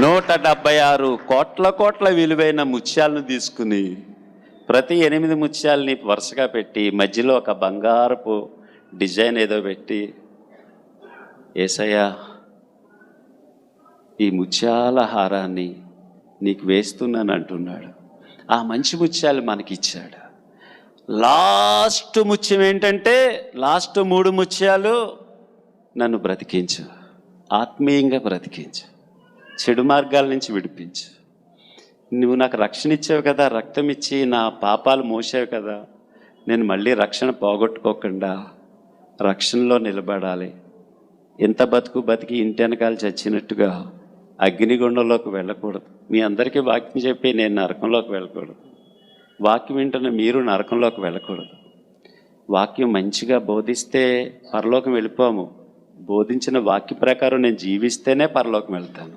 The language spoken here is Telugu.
176 కోట్ల విలువైన ముత్యాలను తీసుకుని ప్రతి 8 ముత్యాలని వరుసగా పెట్టి మధ్యలో ఒక బంగారపు డిజైన్ ఏదో పెట్టి, యేసయ్యా ఈ ముత్యాల హారాన్ని నీకు వేస్తున్నాను అంటున్నాడు. ఆ మంచి ముత్యాలు మనకిచ్చాడు. లాస్ట్ ముత్యం ఏంటంటే, లాస్ట్ 3 ముత్యాలు నన్ను బ్రతికించు, ఆత్మీయంగా బ్రతికించు, చెడు మార్గాల నుంచి విడిపించు. నువ్వు నాకు రక్షణ ఇచ్చావు కదా, రక్తం ఇచ్చి నా పాపాలు మోసావు కదా, నేను మళ్ళీ రక్షణ పోగొట్టుకోకుండా రక్షణలో నిలబడాలి. ఎంత బతికి ఇంటి వెనకాల చచ్చినట్టుగా అగ్నిగుండంలోకి వెళ్ళకూడదు. మీ అందరికీ వాక్యం చెప్పి నేను నరకంలోకి వెళ్ళకూడదు. వాక్యం వింటున్న మీరు నరకంలోకి వెళ్ళకూడదు. వాక్యం మంచిగా బోధిస్తే పరలోకం వెళ్ళిపోము. బోధించిన వాక్య ప్రకారం నేను జీవిస్తేనే పరలోకం వెళ్తాను.